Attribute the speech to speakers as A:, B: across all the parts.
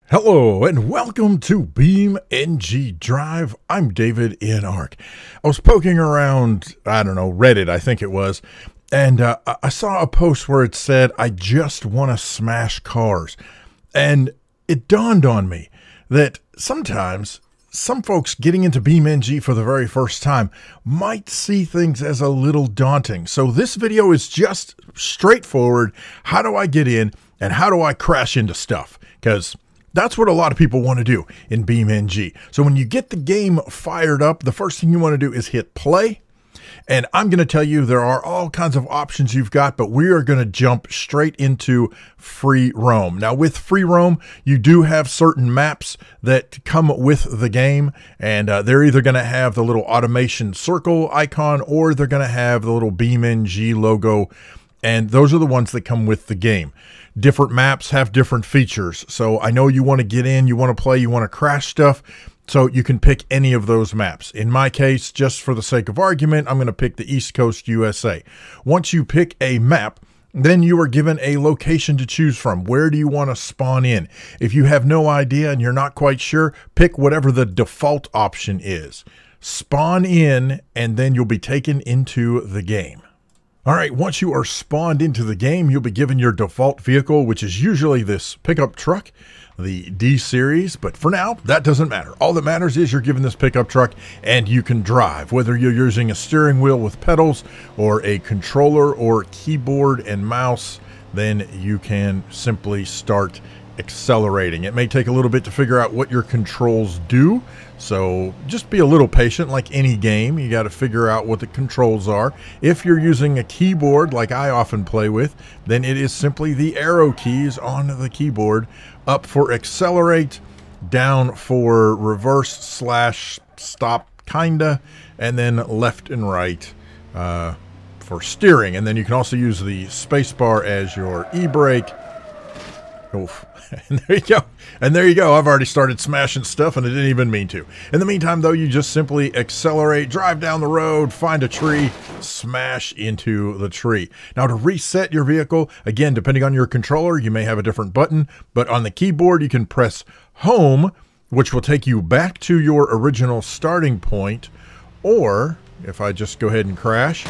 A: Hello and welcome to BeamNG Drive. I'm davidinark. I was poking around, I don't know, Reddit, I think it was, and I saw a post where it said, I just want to smash cars. And it dawned on me that sometimes some folks getting into BeamNG for the very first time might see things as a little daunting. So this video is just straightforward. How do I get in and how do I crash into stuff? Because that's what a lot of people want to do in BeamNG. So when you get the game fired up, the first thing you want to do is hit play. And I'm going to tell you there are all kinds of options you've got, but we are going to jump straight into free roam. Now with free roam, you do have certain maps that come with the game, and they're either going to have the little automation circle icon or they're going to have the little BeamNG logo. And those are the ones that come with the game. Different maps have different features. So I know you want to get in, you want to play, you want to crash stuff. So you can pick any of those maps. In my case, just for the sake of argument, I'm going to pick the East Coast USA. Once you pick a map, then you are given a location to choose from. Where do you want to spawn in? If you have no idea and you're not quite sure, pick whatever the default option is. Spawn in, and then you'll be taken into the game. All right, once you are spawned into the game, you'll be given your default vehicle, which is usually this pickup truck, the D series. But for now, that doesn't matter. All that matters is you're given this pickup truck and you can drive, whether you're using a steering wheel with pedals or a controller or keyboard and mouse, then you can simply start accelerating. It may take a little bit to figure out what your controls do, so just be a little patient. Like any game, you got to figure out what the controls are. If you're using a keyboard like I often play with, then it is simply the arrow keys on the keyboard. Up for accelerate, down for reverse slash stop kinda, and then left and right for steering. And then you can also use the spacebar as your e-brake. Oof. And there you go. And there you go. I've already started smashing stuff and I didn't even mean to. In the meantime, though, you just simply accelerate, drive down the road, find a tree, smash into the tree. Now to reset your vehicle, again, depending on your controller, you may have a different button, but on the keyboard, you can press home, which will take you back to your original starting point. Or if I just go ahead and crash,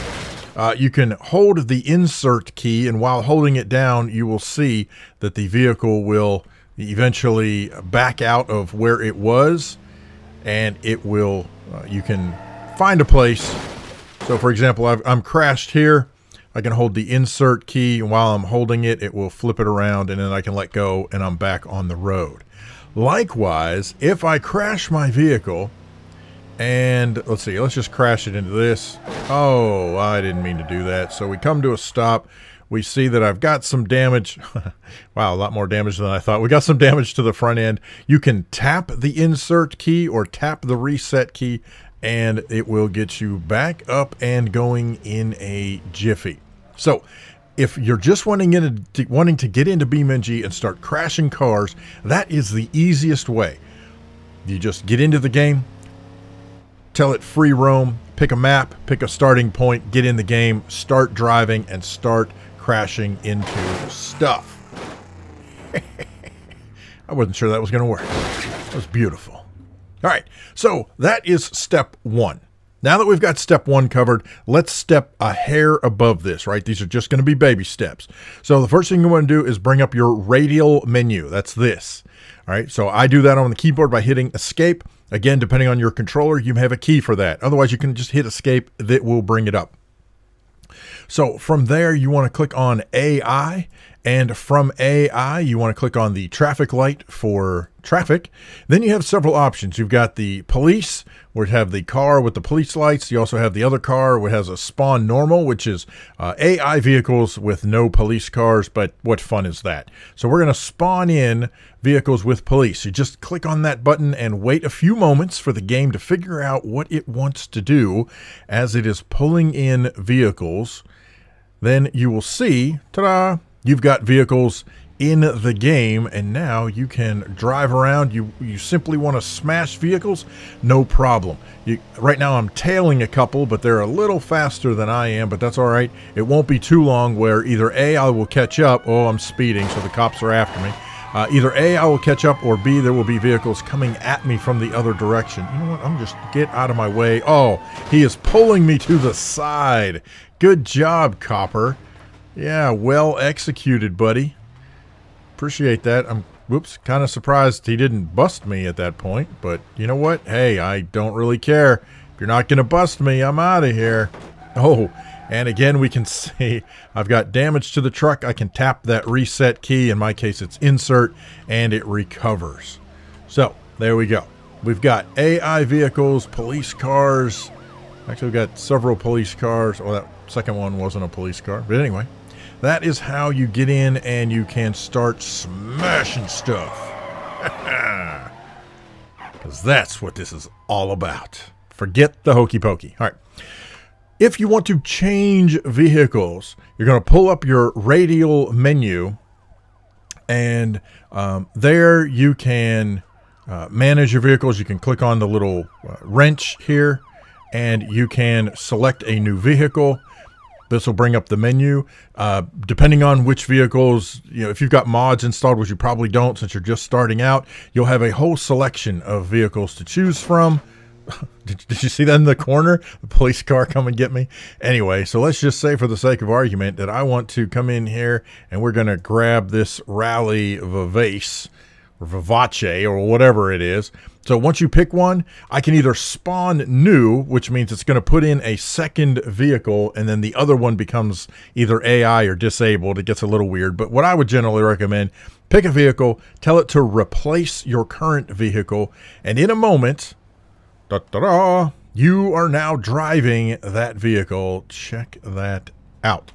A: you can hold the insert key, and while holding it down, you will see that the vehicle will eventually back out of where it was, and it will, you can find a place. So for example, I'm crashed here. I can hold the insert key, and while I'm holding it, it will flip it around, and then I can let go, and I'm back on the road. Likewise, if I crash my vehicle, and let's see, let's just crash it into this. Oh, I didn't mean to do that. So we come to a stop. We see that I've got some damage. Wow, a lot more damage than I thought. We got some damage to the front end. You can tap the insert key or tap the reset key, and it will get you back up and going in a jiffy. So if you're just wanting to get into BeamNG and start crashing cars, that is the easiest way. You just get into the game, tell it free roam, pick a map, pick a starting point, get in the game, start driving, and start crashing into stuff. I wasn't sure that was going to work. That was beautiful. All right, so that is step one. Now that we've got step one covered, let's step a hair above this, right? These are just going to be baby steps. So the first thing you want to do is bring up your radial menu. That's this. All right, so I do that on the keyboard by hitting escape. Again, depending on your controller, you have a key for that. Otherwise, you can just hit escape. That will bring it up. So from there, you want to click on AI. And from AI, you want to click on the traffic light for traffic. Then you have several options. You've got the police, where you have the car with the police lights. You also have the other car, which has a spawn normal, which is AI vehicles with no police cars. But what fun is that? So we're going to spawn in vehicles with police. You just click on that button and wait a few moments for the game to figure out what it wants to do as it is pulling in vehicles. Then you will see, ta-da! You've got vehicles in the game, and now you can drive around. You simply want to smash vehicles, no problem. Right now I'm tailing a couple, but they're a little faster than I am, but that's all right. It won't be too long where either A, I will catch up. Oh, I'm speeding, so the cops are after me. Either A, I will catch up, or B, there will be vehicles coming at me from the other direction. You know what? I'm just get out of my way. Oh, he is pulling me to the side. Good job, Copper. Yeah, well executed, buddy. Appreciate that. I'm, whoops, kind of surprised he didn't bust me at that point. But you know what? Hey, I don't really care. If you're not going to bust me, I'm out of here. Oh, and again, we can see I've got damage to the truck. I can tap that reset key. In my case, it's insert, and it recovers. So there we go. We've got AI vehicles, police cars. Actually, we've got several police cars. Well, that second one wasn't a police car. But anyway, that is how you get in and you can start smashing stuff. Because that's what this is all about. Forget the hokey pokey. All right. If you want to change vehicles, you're going to pull up your radial menu, and there you can manage your vehicles. You can click on the little wrench here, and you can select a new vehicle. This will bring up the menu. Depending on which vehicles, if you've got mods installed, which you probably don't since you're just starting out, you'll have a whole selection of vehicles to choose from. Did you see that in the corner? The police car come and get me. Anyway, so let's just say for the sake of argument that I want to come in here and we're going to grab this Rally Vivace or Vivace or whatever it is. So once you pick one, I can either spawn new, which means it's going to put in a second vehicle, and then the other one becomes either AI or disabled. It gets a little weird, but what I would generally recommend, pick a vehicle, tell it to replace your current vehicle, and in a moment, da-da-da, you are now driving that vehicle. Check that out.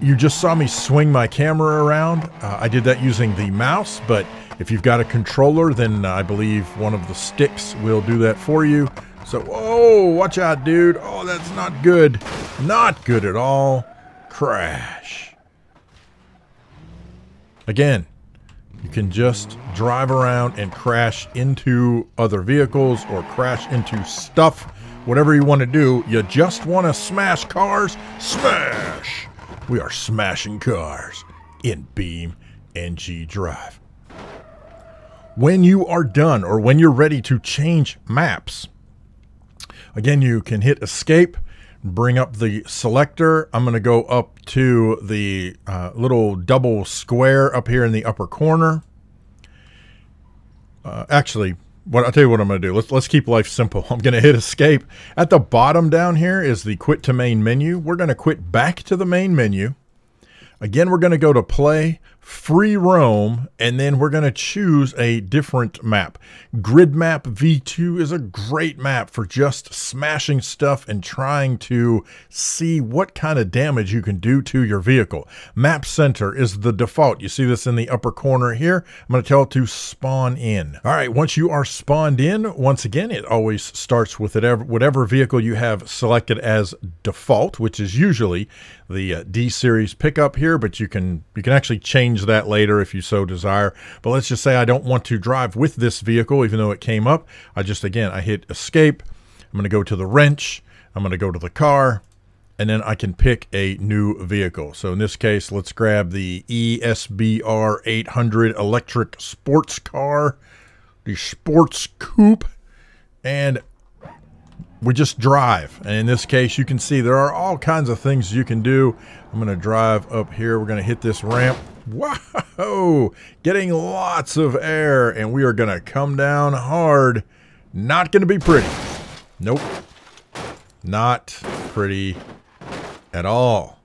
A: You just saw me swing my camera around. I did that using the mouse, but if you've got a controller, then I believe one of the sticks will do that for you. So, oh, watch out, dude. Oh, that's not good. Not good at all. Crash. Again, you can just drive around and crash into other vehicles or crash into stuff. Whatever you want to do, you just want to smash cars, smash! We are smashing cars in BeamNG Drive. When you are done or when you're ready to change maps, again, you can hit escape, bring up the selector. I'm going to go up to the little double square up here in the upper corner. Actually, I'll tell you what I'm going to do. Let's keep life simple. I'm going to hit escape. At the bottom down here is the quit to main menu. We're going to quit back to the main menu. Again, we're going to go to play, free roam, and then we're going to choose a different map. Grid Map V2 is a great map for just smashing stuff and trying to see what kind of damage you can do to your vehicle. Map Center is the default. You see this in the upper corner here. I'm going to tell it to spawn in. All right, once you are spawned in, once again, it always starts with whatever vehicle you have selected as default, which is usually the D-Series pickup here, but you can actually change that later if you so desire. But let's just say I don't want to drive with this vehicle, even though it came up. I hit escape. I'm going to go to the wrench. I'm going to go to the car, and then I can pick a new vehicle. So in this case, let's grab the ESBR 800 electric sports car, the sports coupe, and we just drive. And in this case, you can see there are all kinds of things you can do. I'm going to drive up here. We're going to hit this ramp. Wow! Getting lots of air, and we are going to come down hard. Not going to be pretty. Nope. Not pretty at all.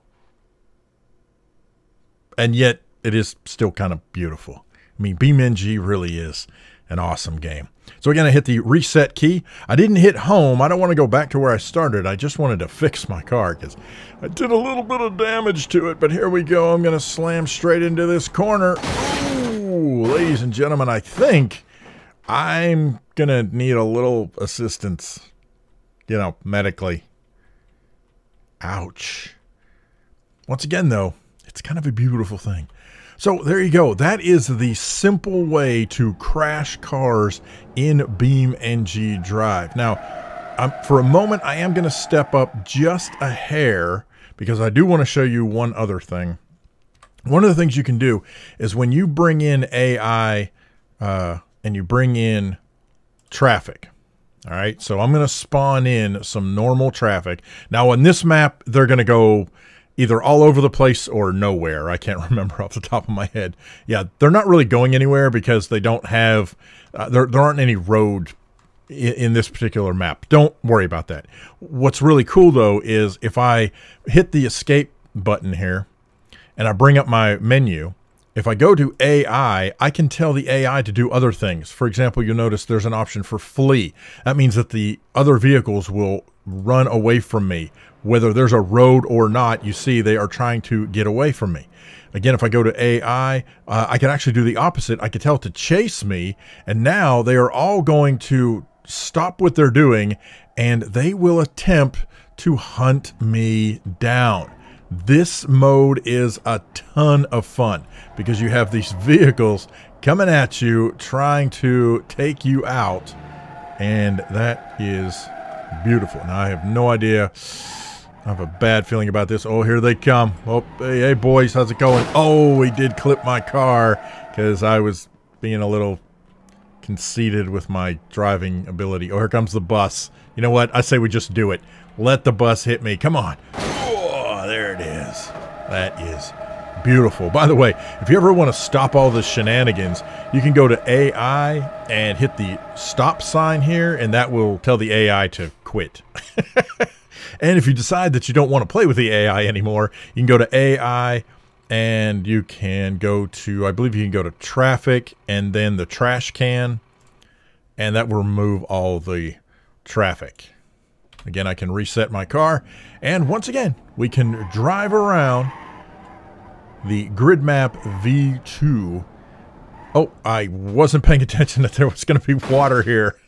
A: And yet, it is still kind of beautiful. I mean, BeamNG really is an awesome game. So we're going to hit the reset key. I didn't hit home. I don't want to go back to where I started. I just wanted to fix my car because I did a little bit of damage to it. But here we go. I'm going to slam straight into this corner. Ooh, ladies and gentlemen, I think I'm going to need a little assistance, medically. Ouch. Once again, though, it's kind of a beautiful thing. So there you go. That is the simple way to crash cars in BeamNG Drive. Now, for a moment, I am going to step up just a hair because I do want to show you one other thing. One of the things you can do is when you bring in AI and you bring in traffic. All right, so I'm going to spawn in some normal traffic. Now on this map, they're going to go either all over the place or nowhere. I can't remember off the top of my head. Yeah, they're not really going anywhere because they don't have, there aren't any road in this particular map. Don't worry about that. What's really cool though is if I hit the escape button here and I bring up my menu, if I go to AI, I can tell the AI to do other things. For example, you'll notice there's an option for flee. That means that the other vehicles will run away from me. Whether there's a road or not, you see they are trying to get away from me. Again, if I go to AI, I can actually do the opposite. I can tell it to chase me, and now they are all going to stop what they're doing, and they will attempt to hunt me down. This mode is a ton of fun because you have these vehicles coming at you, trying to take you out, and that is beautiful. Now, I have no idea. I have a bad feeling about this. Oh, here they come. Oh, hey boys, how's it going? Oh, he did clip my car because I was being a little conceited with my driving ability. Oh, here comes the bus. You know what? I say we just do it. Let the bus hit me. Come on. Oh, there it is. That is beautiful. By the way, if you ever want to stop all the shenanigans, you can go to AI and hit the stop sign here, and that will tell the AI to quit. And if you decide that you don't want to play with the AI anymore, you can go to AI and you can go to, I believe you can go to traffic and then the trash can, and that will remove all the traffic. Again, I can reset my car, and once again, we can drive around the grid map V2. Oh, I wasn't paying attention that there was going to be water here.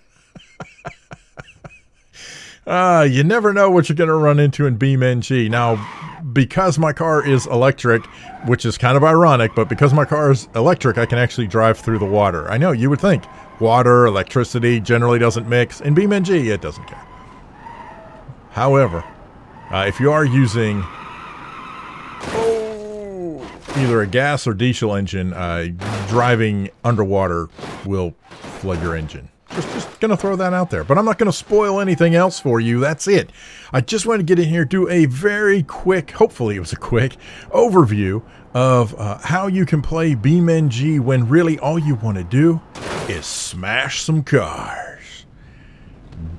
A: You never know what you're going to run into in BeamNG. Now, because my car is electric, which is kind of ironic, but because my car is electric, I can actually drive through the water. I know, you would think water, electricity generally doesn't mix. In BeamNG, it doesn't care. However, if you are using either a gas or diesel engine, driving underwater will flood your engine. Just going to throw that out there. But I'm not going to spoil anything else for you. That's it. I just wanted to get in here, do a very quick, hopefully it was a quick, overview of how you can play BeamNG when really all you want to do is smash some cars.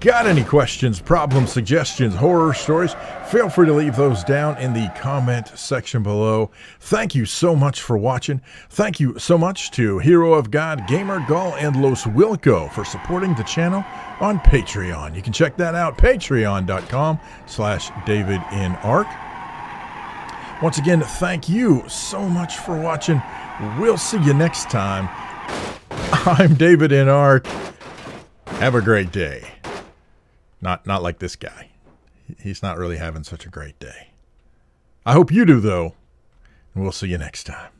A: Got any questions, problems, suggestions, horror stories? Feel free to leave those down in the comment section below. Thank you so much for watching. Thank you so much to Hero of God, GamerGull, and LosWilko for supporting the channel on Patreon. You can check that out, patreon.com/davidinark. Once again, thank you so much for watching. We'll see you next time. I'm davidinark. Have a great day. Not like this guy. He's not really having such a great day. I hope you do, though. And we'll see you next time.